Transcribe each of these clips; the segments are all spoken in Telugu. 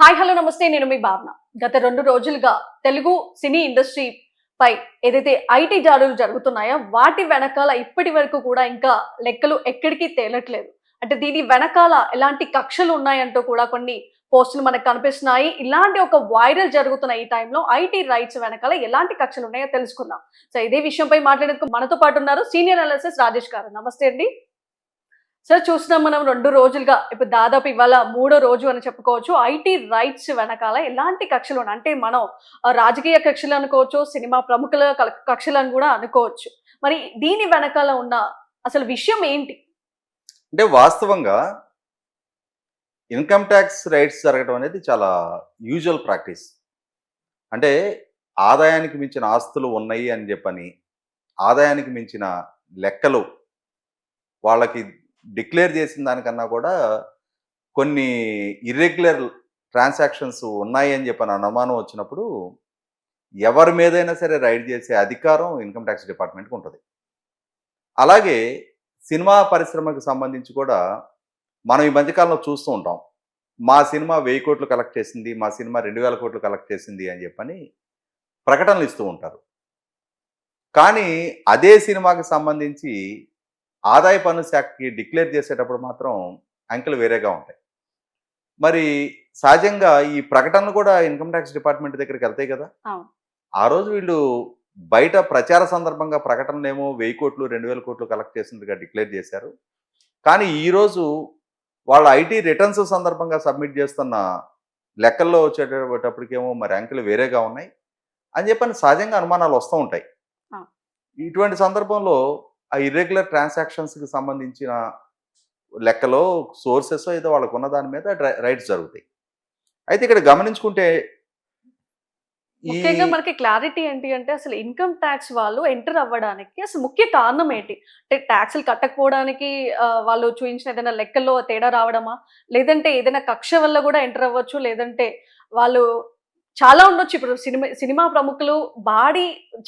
హాయ్ హలో నమస్తే నేను మీ భావన. గత 2 రోజులుగా తెలుగు సినీ ఇండస్ట్రీ పై ఏదైతే ఐటీ దాడులు జరుగుతున్నాయో వాటి వెనకాల ఇప్పటి వరకు కూడా ఇంకా లెక్కలు ఎక్కడికి తేలట్లేదు. అంటే దీని వెనకాల ఎలాంటి కక్షలు ఉన్నాయంటూ కూడా కొన్ని పోస్టులు మనకు కనిపిస్తున్నాయి. ఇలాంటి ఒక వైరల్ జరుగుతున్న ఈ టైంలో ఐటీ రైట్స్ వెనకాల ఎలాంటి కక్షలు ఉన్నాయో తెలుసుకుందాం. సో ఇదే విషయంపై మాట్లాడేందుకు మనతో పాటు ఉన్నారు సీనియర్ అనలిస్ట్ రాజేష్ గారు. నమస్తే అండి. సార్ చూస్తున్నాం మనం 2 రోజులుగా ఇప్పుడు దాదాపు ఇవాళ మూడో రోజు అని చెప్పుకోవచ్చు. ఐటీ రైట్స్ వెనకాల ఎలాంటి కక్షలు ఉన్నాయి అంటే మనం రాజకీయ కక్షలు అనుకోవచ్చు, సినిమా ప్రముఖుల కక్షలను కూడా అనుకోవచ్చు. మరి దీని వెనకాల ఉన్న అసలు విషయం ఏంటి? అంటే వాస్తవంగా ఇన్కమ్ ట్యాక్స్ రైట్స్ జరగడం అనేది చాలా యూజువల్ ప్రాక్టీస్. అంటే ఆదాయానికి మించిన ఆస్తులు ఉన్నాయి అని చెప్పని, ఆదాయానికి మించిన లెక్కలు వాళ్ళకి డిక్లేర్ చేసిన దానికన్నా కూడా కొన్ని ఇర్రెగ్యులర్ ట్రాన్సాక్షన్స్ ఉన్నాయి అని చెప్పని అనుమానం వచ్చినప్పుడు ఎవరి మీదైనా సరే రైడ్ చేసే అధికారం ఇన్కమ్ ట్యాక్స్ డిపార్ట్మెంట్కి ఉంటుంది. అలాగే సినిమా పరిశ్రమకు సంబంధించి కూడా మనం ఈ మధ్యకాలంలో చూస్తూ ఉంటాం. మా సినిమా 1000 కోట్లు కలెక్ట్ చేసింది, మా సినిమా 2000 కోట్లు కలెక్ట్ చేసింది అని చెప్పని ప్రకటనలు ఇస్తూ ఉంటారు. కానీ అదే సినిమాకి సంబంధించి ఆదాయ పన్ను శాఖకి డిక్లేర్ చేసేటప్పుడు మాత్రం అంకెలు వేరేగా ఉంటాయి. మరి సహజంగా ఈ ప్రకటనలు కూడా ఇన్కమ్ ట్యాక్స్ డిపార్ట్మెంట్ దగ్గరికి వెళ్తాయి కదా. ఆ రోజు వీళ్ళు బయట ప్రచార సందర్భంగా ప్రకటనలేమో 1000 కోట్లు 2000 కోట్లు కలెక్ట్ చేసినట్టుగా డిక్లేర్ చేశారు. కానీ ఈరోజు వాళ్ళ ఐటీ రిటర్న్స్ సందర్భంగా సబ్మిట్ చేస్తున్న లెక్కల్లో వచ్చేటప్పటికేమో మరి అంకెలు వేరేగా ఉన్నాయి అని చెప్పని సహజంగా అనుమానాలు వస్తూ ఉంటాయి. ఇటువంటి సందర్భంలో ఆ ఇర్రెగ్యులర్ ట్రాన్సాక్షన్స్కి సంబంధించిన లెక్కలో సోర్సెస్ ఏదో వాళ్ళకు ఉన్న దాని మీద రైట్స్ జరుగుతాయి. అయితే ఇక్కడ గమనించుకుంటే ముఖ్యంగా మనకి క్లారిటీ ఏంటి అంటే అసలు ఇన్కమ్ ట్యాక్స్ వాళ్ళు ఎంటర్ అవ్వడానికి అసలు ముఖ్య కారణం ఏంటి? అంటే ట్యాక్స్లు కట్టకపోవడానికి వాళ్ళు చూపించిన ఏదైనా లెక్కల్లో తేడా రావడమా? లేదంటే ఏదైనా కక్ష వల్ల కూడా ఎంటర్ అవ్వచ్చు, లేదంటే వాళ్ళు చాలా ఉండొచ్చు. ఇప్పుడు సినిమా ప్రముఖులు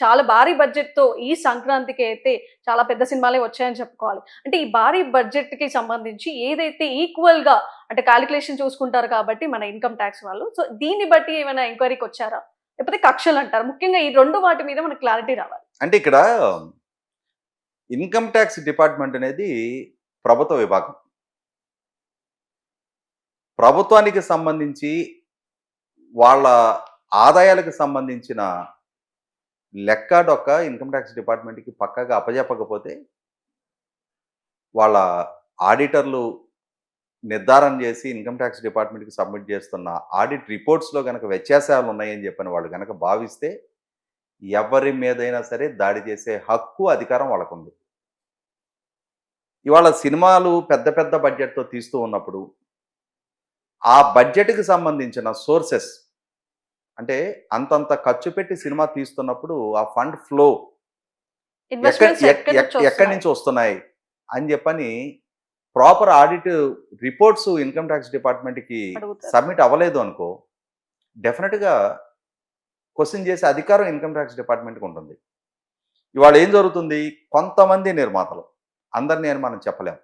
చాలా భారీ బడ్జెట్‌తో ఈ సంక్రాంతికి అయితే చాలా పెద్ద సినిమాలే వచ్చాయని చెప్పుకోవాలి. అంటే ఈ భారీ బడ్జెట్‌కి సంబంధించి ఏదైతే ఈక్వల్‌గా అంటే కాలిక్యులేషన్ చూసుకుంటారు కాబట్టి మన ఇన్కమ్ ట్యాక్స్ వాళ్ళు. సో దీన్ని బట్టి ఏమైనా ఎంక్వైరీకి వచ్చారా? లేకపోతే కక్షలు అంటారు. ముఖ్యంగా ఈ 2 వాటి మీద మనకు క్లారిటీ రావాలి. అంటే ఇక్కడ ఇన్కమ్ ట్యాక్స్ డిపార్ట్మెంట్ అనేది ప్రభుత్వ విభాగం. ప్రభుత్వానికి సంబంధించి వాళ్ళ ఆదాయాలకు సంబంధించిన లెక్క డొక్క ఇన్కమ్ ట్యాక్స్ డిపార్ట్మెంట్కి పక్కాగా అప్పజెప్పకపోతే వాళ్ళ ఆడిటర్లు నిర్ధారణ చేసి ఇన్కమ్ ట్యాక్స్ డిపార్ట్మెంట్కి సబ్మిట్ చేస్తున్న ఆడిట్ రిపోర్ట్స్లో కనుక వ్యత్యాసాలు ఉన్నాయని చెప్పని వాళ్ళు కనుక భావిస్తే ఎవరి మీదైనా సరే దాడి చేసే హక్కు అధికారం వాళ్ళకు ఉంది. ఇవాళ సినిమాలు పెద్ద పెద్ద బడ్జెట్తో తీస్తూ ఉన్నప్పుడు ఆ బడ్జెట్కి సంబంధించిన సోర్సెస్ అంటే అంతంత ఖర్చు పెట్టి సినిమా తీస్తున్నప్పుడు ఆ ఫండ్ ఫ్లో ఎక్కడి నుంచి వస్తున్నాయి అని చెప్పని proper audit reports income tax డిపార్ట్మెంట్కి సబ్మిట్ అవ్వలేదు అనుకో, డెఫినెట్గా క్వశ్చన్ చేసే అధికారం ఇన్కమ్ ట్యాక్స్ డిపార్ట్మెంట్కి ఉంటుంది. ఇవాళ ఏం జరుగుతుంది, కొంతమంది నిర్మాతలు, అందరినీ అని మనం చెప్పలేం,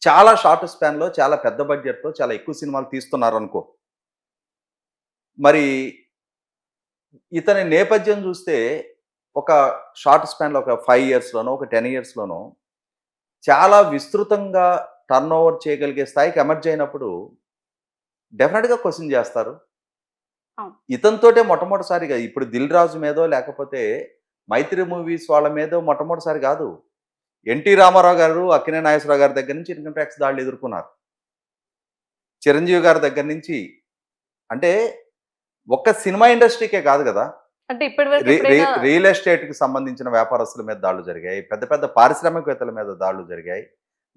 చాలా షార్ట్ స్పాన్లో చాలా పెద్ద బడ్జెట్తో చాలా ఎక్కువ సినిమాలు తీస్తున్నారు అనుకో. మరి ఇతని నేపథ్యం చూస్తే ఒక షార్ట్ స్పాన్లో ఒక 5 ఇయర్స్లోనో ఒక 10 ఇయర్స్లోనో చాలా విస్తృతంగా టర్న్ ఓవర్ చేయగలిగే స్థాయికి ఎమర్జ్ అయినప్పుడు డెఫినెట్గా క్వశ్చన్ చేస్తారు. ఇతనితోటే మొట్టమొదటిసారిగా ఇప్పుడు దిల్ రాజు మీదో లేకపోతే మైత్రి మూవీస్ వాళ్ళ మీదో మొట్టమొదటిసారి కాదు, ఎన్టీ రామారావు గారు, అక్కినేని నాగేశ్వరరావు గారి దగ్గర నుంచి ఇన్కమ్ ట్యాక్స్ దాడులు ఎదుర్కొన్నారు. చిరంజీవి గారి దగ్గర నుంచి, అంటే ఒక్క సినిమా ఇండస్ట్రీకే కాదు కదా, అంటే ఇప్పటివరకు రియల్ ఎస్టేట్కి సంబంధించిన వ్యాపారస్తుల మీద దాడులు జరిగాయి, పెద్ద పెద్ద పారిశ్రామికవేత్తల మీద దాడులు జరిగాయి.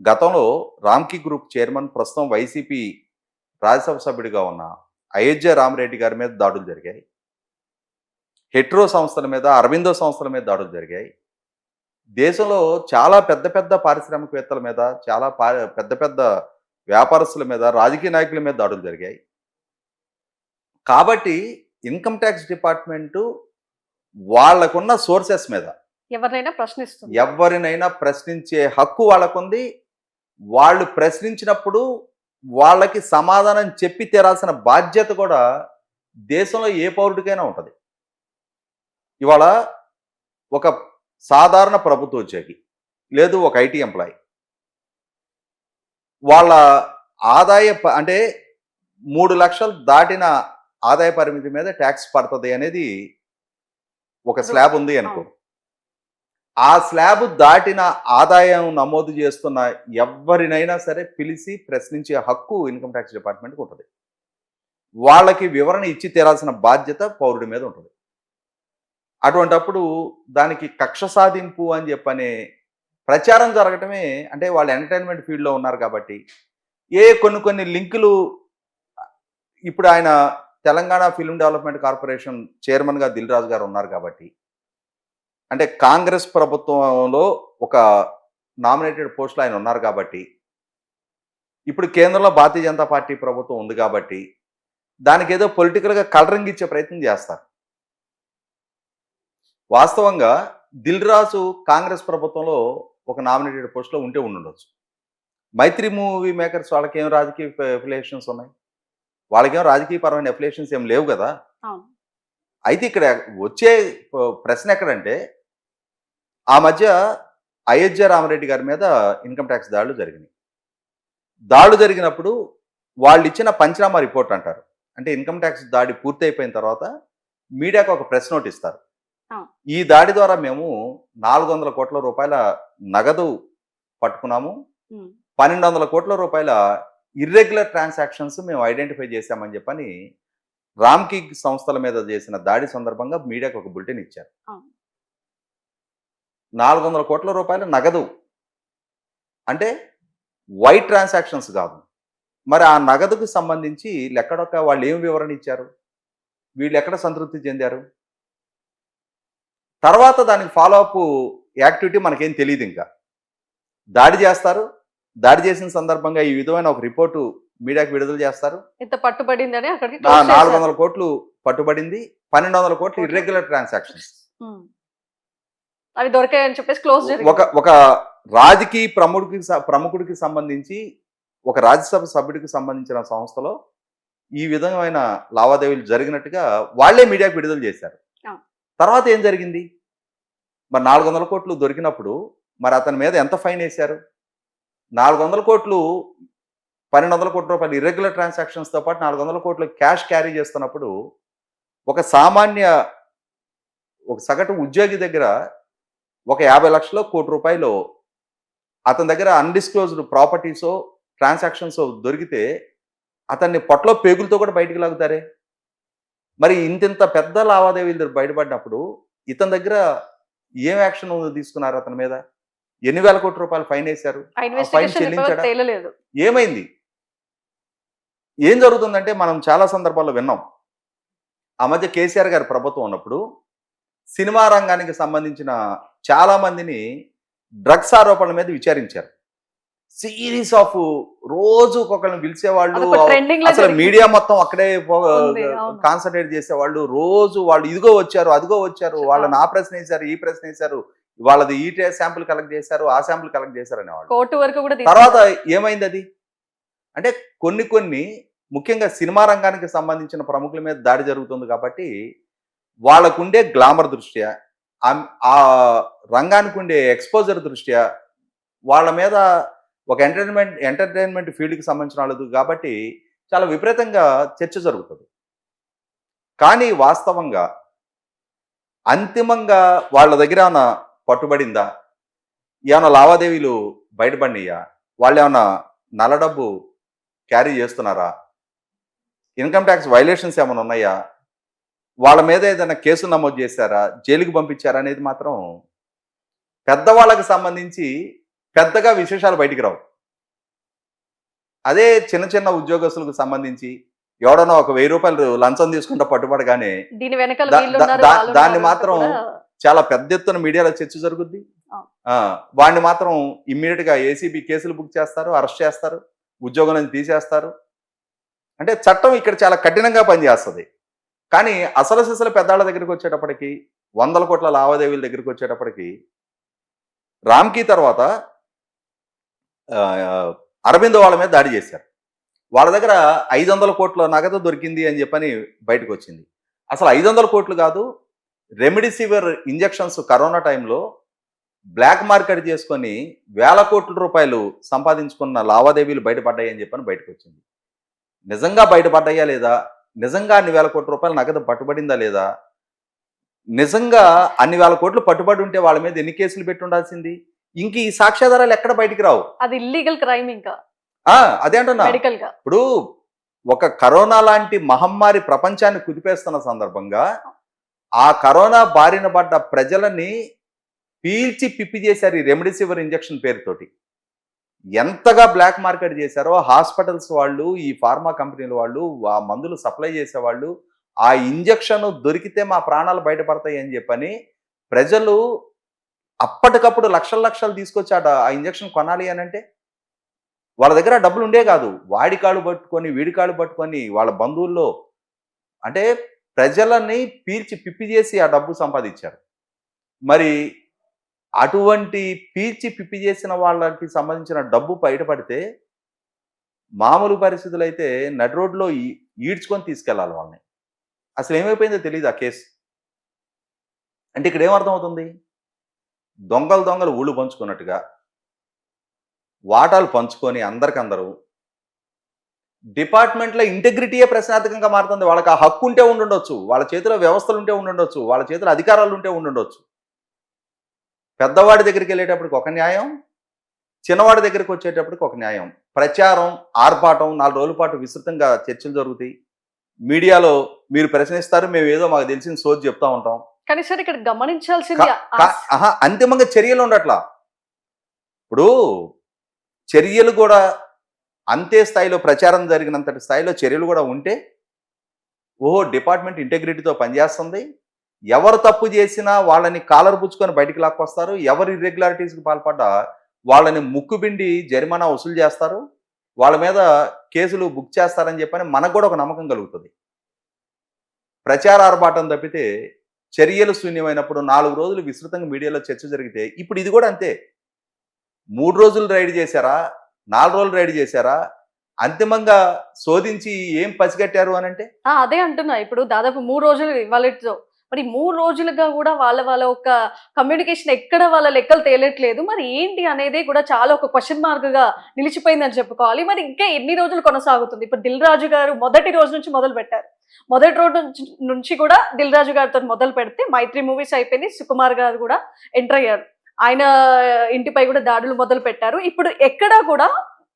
గతంలో రామ్కీ గ్రూప్ చైర్మన్, ప్రస్తుతం వైసీపీ రాజ్యసభ సభ్యుడిగా ఉన్న అయోధ్య రామరెడ్డి గారి మీద దాడులు జరిగాయి. హెట్రో సంస్థల మీద, అరవిందో సంస్థల మీద దాడులు జరిగాయి. దేశంలో చాలా పెద్ద పెద్ద పారిశ్రామికవేత్తల మీద, చాలా పెద్ద పెద్ద వ్యాపారస్తుల మీద, రాజకీయ నాయకుల మీద దాడులు జరిగాయి. కాబట్టి ఇన్కమ్ ట్యాక్స్ డిపార్ట్మెంటు వాళ్ళకున్న సోర్సెస్ మీద ఎవరినైనా ప్రశ్నించే హక్కు వాళ్ళకుంది. వాళ్ళు ప్రశ్నించినప్పుడు వాళ్ళకి సమాధానం చెప్పి తీరాల్సిన బాధ్యత కూడా దేశంలో ఏ పౌరుడికైనా ఉంటుంది. ఇవాళ ఒక సాధారణ ప్రభుత్వ ఉద్యోగి లేదు ఒక ఐటీ ఎంప్లాయీ వాళ్ళ అంటే 3 లక్షలు దాటిన ఆదాయ పరిమితి మీద ట్యాక్స్ పడుతుంది అనేది ఒక స్లాబ్ ఉంది అనుకో. ఆ స్లాబ్ దాటిన ఆదాయం నమోదు చేస్తున్న ఎవరినైనా సరే పిలిచి ప్రశ్నించే హక్కు ఇన్కమ్ ట్యాక్స్ డిపార్ట్మెంట్కి ఉంటుంది. వాళ్ళకి వివరణ ఇచ్చి తీరాల్సిన బాధ్యత పౌరుడి మీద ఉంటుంది. అటువంటప్పుడు దానికి కక్ష సాధింపు అని చెప్పనే ప్రచారం జరగటమే, అంటే వాళ్ళు ఎంటర్టైన్మెంట్ ఫీల్డ్లో ఉన్నారు కాబట్టి కొన్ని లింకులు. ఇప్పుడు ఆయన తెలంగాణ ఫిల్మ్ డెవలప్మెంట్ కార్పొరేషన్ చైర్మన్గా దిల్ రాజు గారు ఉన్నారు కాబట్టి, అంటే కాంగ్రెస్ ప్రభుత్వంలో ఒక నామినేటెడ్ పోస్టులో ఆయన ఉన్నారు కాబట్టి, ఇప్పుడు కేంద్రంలో భారతీయ జనతా పార్టీ ప్రభుత్వం ఉంది కాబట్టి దానికి ఏదో పొలిటికల్గా కలరింగ్ ఇచ్చే ప్రయత్నం చేస్తారు. వాస్తవంగా దిల్ రాజు కాంగ్రెస్ ప్రభుత్వంలో ఒక నామినేటెడ్ పోస్టులో ఉంటే ఉండుండొచ్చు. మైత్రి మూవీ మేకర్స్ వాళ్ళకేం రాజకీయ ఎఫిలియేషన్స్ ఉన్నాయి? వాళ్ళకేం రాజకీయపరమైన ఎఫిలియేషన్స్ ఏం లేవు కదా. అయితే ఇక్కడ వచ్చే ప్రశ్న ఎక్కడంటే, ఆ మధ్య అయోధ్య రామరెడ్డి గారి మీద ఇన్కమ్ ట్యాక్స్ దాడులు జరిగినాయి. దాడులు జరిగినప్పుడు వాళ్ళు ఇచ్చిన పంచనామా రిపోర్ట్ అంటారు. అంటే ఇన్కమ్ ట్యాక్స్ దాడి పూర్తయిపోయిన తర్వాత మీడియాకు ఒక ప్రెస్ నోట్ ఇస్తారు. ఈ దాడి ద్వారా మేము 400 కోట్ల రూపాయల నగదు పట్టుకున్నాము, 1200 కోట్ల రూపాయల ఇర్రెగ్యులర్ ట్రాన్సాక్షన్స్ మేము ఐడెంటిఫై చేశామని చెప్పని రామ్కీ సంస్థల మీద చేసిన దాడి సందర్భంగా మీడియాకు ఒక బులెటిన్ ఇచ్చారు. 400 కోట్ల రూపాయల నగదు అంటే వైట్ ట్రాన్సాక్షన్స్ కాదు. మరి ఆ నగదుకు సంబంధించి ఎక్కడొక్క వాళ్ళు ఏం వివరణ ఇచ్చారు? వీళ్ళు ఎక్కడ సంతృప్తి చెందారు? తర్వాత దానికి ఫాలో అప్ యాక్టివిటీ మనకేం తెలియదు. ఇంకా దాడి చేస్తారు, దాడి చేసిన సందర్భంగా ఈ విధమైన ఒక రిపోర్టు మీడియాకు విడుదల చేస్తారు. ఇంత పట్టుబడిందని అక్కడికి 400 కోట్లు పట్టుబడింది, 1200 కోట్లు ఇర్రెగ్యులర్ ట్రాన్సాక్షన్స్ అవి దొరికాయని చెప్పేసి క్లోజ్ ఒక రాజకీయ ప్రముఖుడికి సంబంధించి, ఒక రాజ్యసభ సభ్యుడికి సంబంధించిన సంస్థలో ఈ విధమైన లావాదేవీలు జరిగినట్టుగా వాళ్లే మీడియాకు విడుదల చేశారు. తర్వాత ఏం జరిగింది? మరి 400 కోట్లు దొరికినప్పుడు మరి అతని మీద ఎంత ఫైన్ వేశారు? 400 కోట్లు 1200 కోట్ల రూపాయలు ఇర్రెగ్యులర్ ట్రాన్సాక్షన్స్తో పాటు 400 కోట్లు క్యాష్ క్యారీ చేస్తున్నప్పుడు ఒక సగటు ఉద్యోగి దగ్గర ఒక 50 లక్షల కోటి రూపాయలు అతని దగ్గర అన్డిస్క్లోజ్డ్ ప్రాపర్టీసో ట్రాన్సాక్షన్స్ దొరికితే అతన్ని పొట్టలో పేగులతో కూడా బయటికి లాగుతారే. మరి ఇంత పెద్ద లావాదేవీలు బయటపడినప్పుడు ఇతని దగ్గర ఏం యాక్షన్ తీసుకున్నారు? అతని మీద ఎన్ని వేల కోట్ల రూపాయలు ఫైన్ వేశారు? ఫైన్ చెల్లించాడా? ఏమైంది? ఏం జరుగుతుందంటే మనం చాలా సందర్భాల్లో విన్నాం. ఆ మధ్య కేసీఆర్ గారి ప్రభుత్వం ఉన్నప్పుడు సినిమా రంగానికి సంబంధించిన చాలా మందిని డ్రగ్స్ ఆరోపణల మీద విచారించారు. సిరీస్ ఆఫ్ రోజు ఒకరిని పిలిచేవాళ్ళు, అసలు మీడియా మొత్తం అక్కడే కాన్సన్ట్రేట్ చేసేవాళ్ళు. రోజు వాళ్ళు ఇదిగో వచ్చారు, అదిగో వచ్చారు, వాళ్ళని ఆ ప్రశ్న వేశారు, ఈ ప్రశ్న వేశారు, వాళ్ళది ఈ శాంపుల్ కలెక్ట్ చేశారు, ఆ శాంపుల్ కలెక్ట్ చేశారు అనేవాళ్ళు. తర్వాత ఏమైంది? అది అంటే కొన్ని ముఖ్యంగా సినిమా రంగానికి సంబంధించిన ప్రముఖుల మీద దాడి జరుగుతుంది కాబట్టి వాళ్ళకుండే గ్లామర్ దృష్ట్యా, ఆ రంగానికి ఉండే ఎక్స్పోజర్ దృష్ట్యా వాళ్ళ మీద ఒక ఎంటర్టైన్మెంట్ ఫీల్డ్కి సంబంధించిన వాళ్ళు కాబట్టి చాలా విపరీతంగా చర్చ జరుగుతుంది. కానీ వాస్తవంగా అంతిమంగా వాళ్ళ దగ్గర ఏమైనా పట్టుబడిందా? ఏమైనా లావాదేవీలు బయటపడినాయా? వాళ్ళు ఏమైనా నల్ల డబ్బు క్యారీ చేస్తున్నారా? ఇన్కమ్ ట్యాక్స్ వైలేషన్స్ ఏమైనా ఉన్నాయా? వాళ్ళ మీద ఏదైనా కేసు నమోదు చేశారా? జైలుకి పంపించారా? అనేది మాత్రం పెద్దవాళ్ళకి సంబంధించి పెద్దగా విశేషాలు బయటికి రావు. అదే చిన్న ఉద్యోగస్తులకు సంబంధించి ఎవడన్నా ఒక 1000 రూపాయలు లంచం తీసుకుంటా పట్టుబడగానే దాన్ని మాత్రం చాలా పెద్ద ఎత్తున మీడియాలో చర్చ జరుగుద్ది. వాడిని మాత్రం ఇమ్మీడియట్ గా ఏసీబీ కేసులు బుక్ చేస్తారు, అరెస్ట్ చేస్తారు, ఉద్యోగం నుంచి తీసేస్తారు. అంటే చట్టం ఇక్కడ చాలా కఠినంగా పనిచేస్తుంది. కానీ అసలు సిసలు పెద్దాళ్ళ దగ్గరికి వచ్చేటప్పటికి, 100 కోట్ల లావాదేవీల దగ్గరికి వచ్చేటప్పటికి రామ్కీ తర్వాత అరవింద్ వాళ్ళ మీద దాడి చేశారు. వాళ్ళ దగ్గర 500 కోట్ల నగదు దొరికింది అని చెప్పని బయటకు వచ్చింది. అసలు 500 కోట్లు కాదు, రెమిడిసివిర్ ఇంజెక్షన్స్ కరోనా టైంలో బ్లాక్ మార్కెట్ చేసుకొని వేల కోట్ల రూపాయలు సంపాదించుకున్న లావాదేవీలు బయటపడ్డాయి అని చెప్పని బయటకు వచ్చింది. నిజంగా బయటపడ్డాయా లేదా? నిజంగా అన్ని వేల కోట్ల రూపాయల నగదు పట్టుబడిందా లేదా? నిజంగా అన్ని వేల కోట్లు పట్టుబడి ఉంటే వాళ్ళ మీద ఎన్ని కేసులు పెట్టి ఉండాల్సింది? ఇంక ఈ సాక్ష్యాధారాలు ఎక్కడ బయటికి రావు. అది ఇల్లీగల్ క్రైమ్ ఇంకా అదే అంటున్నా. మెడికల్ గా ఇప్పుడు ఒక కరోనా లాంటి మహమ్మారి ప్రపంచాన్ని కుదిపేస్తున్న సందర్భంగా ఆ కరోనా బారిన పడ్డ ప్రజలని పీల్చి పిప్పి చేశారు ఈ రెమిడిసివిర్ ఇంజెక్షన్ పేరుతోటి. ఎంతగా బ్లాక్ మార్కెట్ చేశారో హాస్పిటల్స్ వాళ్ళు, ఈ ఫార్మా కంపెనీల వాళ్ళు, ఆ మందులు సప్లై చేసేవాళ్ళు, ఆ ఇంజెక్షన్ దొరికితే మా ప్రాణాలు బయటపడతాయి అని చెప్పని ప్రజలు అప్పటికప్పుడు లక్షలు లక్షలు తీసుకొచ్చి ఆ ఇంజెక్షన్ కొనాలి అని అంటే వాళ్ళ దగ్గర డబ్బులు ఉండే కాదు. వాడి కాళ్ళు పట్టుకొని వీడి కాళ్ళు పట్టుకొని వాళ్ళ బంధువుల్లో అంటే ప్రజలని పీల్చి పిప్పి చేసి ఆ డబ్బు సంపాదించారు. మరి అటువంటి పీల్చి పిప్పి చేసిన వాళ్ళకి సంబంధించిన డబ్బు బయటపడితే మామూలు పరిస్థితులు అయితే నడి రోడ్లో ఈడ్చుకొని తీసుకెళ్లాలి వాళ్ళని. అసలు ఏమైపోయిందో తెలియదు ఆ కేసు. అంటే ఇక్కడ ఏమర్థమవుతుంది? దొంగలు ఊళ్ళు పంచుకున్నట్టుగా వాటాలు పంచుకొని అందరికందరూ డిపార్ట్మెంట్లో ఇంటెగ్రిటీయే ప్రశ్నార్థకంగా మారుతుంది. వాళ్ళకి ఆ హక్కు ఉంటే ఉండుండొచ్చు, వాళ్ళ చేతిలో వ్యవస్థలు ఉంటే ఉండుండొచ్చు, వాళ్ళ చేతిలో అధికారాలు ఉంటే ఉండుండొచ్చు. పెద్దవాడి దగ్గరికి వెళ్ళేటప్పటికి ఒక న్యాయం, చిన్నవాడి దగ్గరికి వచ్చేటప్పటికి ఒక న్యాయం. ప్రచారం, ఆర్భాటం 4 రోజుల పాటు విస్తృతంగా చర్చలు జరుగుతాయి. మీడియాలో మీరు ప్రశ్నిస్తారు, మేము ఏదో మాకు తెలిసిన సోది చెప్తా ఉంటాం. కానీ సార్ ఇక్కడ గమనించాల్సింది అంతిమంగా చర్యలు ఉండట్లా. ఇప్పుడు చర్యలు కూడా అంతే స్థాయిలో, ప్రచారం జరిగినంతటి స్థాయిలో చర్యలు కూడా ఉంటే ఓహో డిపార్ట్మెంట్ ఇంటెగ్రిటీతో పనిచేస్తుంది, ఎవరు తప్పు చేసినా వాళ్ళని కాలర్ పుచ్చుకొని బయటికి లాక్కొస్తారు, ఎవరు ఇర్రెగ్యులారిటీస్కి పాల్పడ్డా వాళ్ళని ముక్కుబిండి జరిమానా వసూలు చేస్తారు, వాళ్ళ మీద కేసులు బుక్ చేస్తారని చెప్పని మనకు కూడా ఒక నమ్మకం కలుగుతుంది. ప్రచార ఆర్భాటం తప్పితే చర్యలు శూన్యమైనప్పుడు 4 రోజులు విస్తృతంగా మీడియాలో చర్చ జరిగితే ఇప్పుడు ఇది కూడా అంతే. 3 రోజులు రైడ్ చేశారా, 4 రోజులు రైడ్ చేశారా, అంతిమంగా శోధించి ఏం పసిగట్టారు అని అంటే అదే అంటున్నా. ఇప్పుడు దాదాపు 3 రోజులు ఇవాళతో మరి 3 రోజులుగా కూడా వాళ్ళ ఒక కమ్యూనికేషన్ ఎక్కడ వాళ్ళ లెక్కలు తేలట్లేదు. మరి ఏంటి అనేది కూడా చాలా ఒక క్వశ్చన్ మార్క్ గా నిలిచిపోయిందని చెప్పుకోవాలి. మరి ఇంకా ఎన్ని రోజులు కొనసాగుతుంది? ఇప్పుడు దిల్ రాజు గారు మొదటి రోజు నుంచి మొదలు పెట్టారు. మొదటి రోజు నుంచి కూడా దిల్ రాజు గారితో మొదలు పెడితే మైత్రి మూవీస్ అయిపోయింది, సుకుమార్ గారు కూడా ఎంటర్ అయ్యారు, ఆయన ఇంటిపై కూడా దాడులు మొదలు పెట్టారు. ఇప్పుడు ఎక్కడా కూడా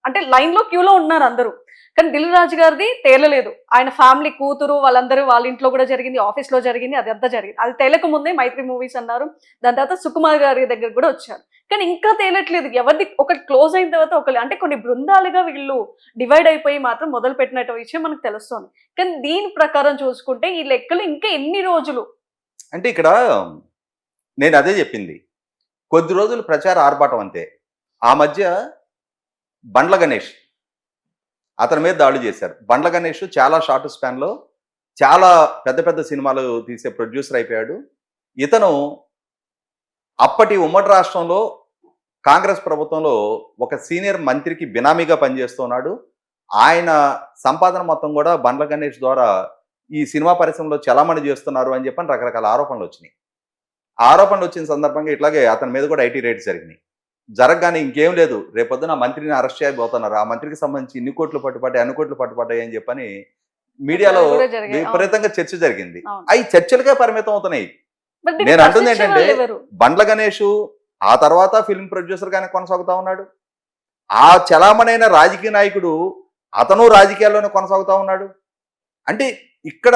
అంటే లైన్ లో క్యూలో ఉన్నారు అందరూ, కానీ దిల్ రాజు గారిది తేలలేదు. ఆయన ఫ్యామిలీ, కూతురు వాళ్ళందరూ వాళ్ళ ఇంట్లో కూడా జరిగింది, ఆఫీస్ లో జరిగింది, అది అంతా జరిగింది. అది తేలక ముందే మైత్రి మూవీస్ అన్నారు, దాని తర్వాత సుకుమార్ గారి దగ్గర కూడా వచ్చారు, కానీ ఇంకా తేలట్లేదు. ఎవరిది ఒకటి క్లోజ్ అయిన తర్వాత ఒకటి అంటే కొన్ని బృందాలుగా వీళ్ళు డివైడ్ అయిపోయి మాత్రం మొదలు పెట్టినట్టు విషయం మనకు తెలుస్తుంది. కానీ దీని ప్రకారం చూసుకుంటే ఈ లెక్కలు ఇంకా ఎన్ని రోజులు అంటే ఇక్కడ నేను అదే చెప్పింది, కొద్ది రోజులు ప్రచార ఆర్భాటం అంతే. ఆ మధ్య బండ్ల గణేష్ అతని మీద దాడులు చేశారు. బండ్ల గణేష్ చాలా షార్ట్ స్పాన్లో చాలా పెద్ద పెద్ద సినిమాలు తీసే ప్రొడ్యూసర్ అయిపోయాడు. ఇతను అప్పటి ఉమ్మడి రాష్ట్రంలో కాంగ్రెస్ ప్రభుత్వంలో ఒక సీనియర్ మంత్రికి బినామీగా పనిచేస్తున్నాడు. ఆయన సంపాదన మొత్తం కూడా బండ్ల గణేష్ ద్వారా ఈ సినిమా పరిశ్రమలో చలామణి చేస్తున్నారు అని చెప్పని రకరకాల ఆరోపణలు వచ్చినాయి. ఆరోపణలు వచ్చిన సందర్భంగా ఇట్లాగే అతని మీద కూడా ఐటీ రైడ్స్ జరిగినాయి. జరగగానే ఇంకేం లేదు, రేపొద్దున మంత్రిని అరెస్ట్ చేయబోతున్నారు, ఆ మంత్రికి సంబంధించి ఇన్ని కోట్లు పట్టుబడ్డాయి, అన్ని కోట్లు పట్టుబడ్డాయి అని చెప్పని మీడియాలో విపరీతంగా చర్చ జరిగింది. అవి చర్చలకే పరిమితం అవుతున్నాయి. నేను అంటుంది ఏంటంటే బండ్ల గణేష్ ఆ తర్వాత ఫిల్మ్ ప్రొడ్యూసర్ గానే కొనసాగుతా ఉన్నాడు. ఆ చలామణైన రాజకీయ నాయకుడు అతను రాజకీయాల్లోనే కొనసాగుతా ఉన్నాడు. అంటే ఇక్కడ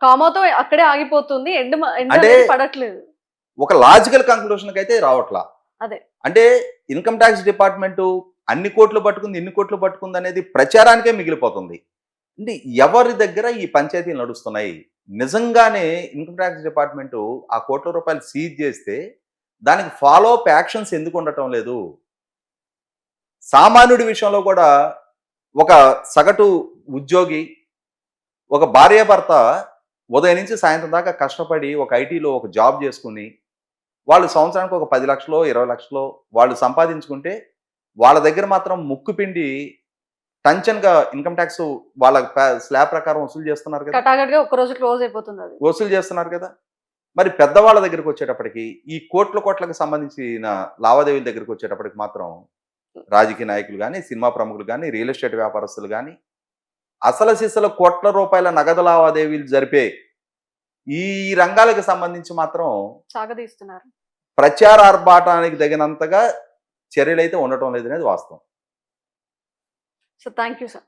కామోతో అక్కడే ఆగిపోతుంది, అంటే పడట్లేదు. ఒక లాజికల్ కంక్లూషన్ అయితే రావట్లా. అదే అంటే ఇన్కమ్ ట్యాక్స్ డిపార్ట్మెంట్ అన్ని కోట్లు పట్టుకుంది, ఇన్ని కోట్లు పట్టుకుంది అనేది ప్రచారానికే మిగిలిపోతుంది. అంటే ఎవరి దగ్గర ఈ పంచాయతీలు నడుస్తున్నాయి? నిజంగానే ఇన్కమ్ ట్యాక్స్ డిపార్ట్మెంట్ ఆ కోట్ల రూపాయలు సీజ్ చేస్తే దానికి ఫాలో అప్ యాక్షన్స్ ఎందుకు ఉండటం లేదు? సామాన్యుడి విషయంలో కూడా ఒక సగటు ఉద్యోగి, ఒక భార్యాభర్త ఉదయం నుంచి సాయంత్రం దాకా కష్టపడి ఒక ఐటీలో ఒక జాబ్ చేసుకుని వాళ్ళు సంవత్సరానికి ఒక 10 లక్షలో 20 లక్షలో వాళ్ళు సంపాదించుకుంటే వాళ్ళ దగ్గర మాత్రం ముక్కు పిండి టంచన్గా ఇన్కమ్ ట్యాక్స్ వాళ్ళ స్లాబ్ ప్రకారం వసూలు చేస్తున్నారు కదా, కటాగట్గా ఒక్క రోజు క్లోజ్ అయిపోతుంది అది. వసూలు చేస్తున్నారు కదా. మరి పెద్దవాళ్ళ దగ్గరికి వచ్చేటప్పటికి ఈ కోట్లకు సంబంధించిన లావాదేవీల దగ్గరికి వచ్చేటప్పటికి మాత్రం రాజకీయ నాయకులు కానీ, సినిమా ప్రముఖులు కానీ, రియల్ ఎస్టేట్ వ్యాపారస్తులు కానీ అసలు సిసల కోట్ల రూపాయల నగదు లావాదేవీలు జరిపే ఈ రంగాలకు సంబంధించి మాత్రం సాగదీస్తున్నారు. ప్రచారార్భాటానికి తగినంతగా చర్యలైతే ఉండటం లేదనేది వాస్తవం. So thank you sir.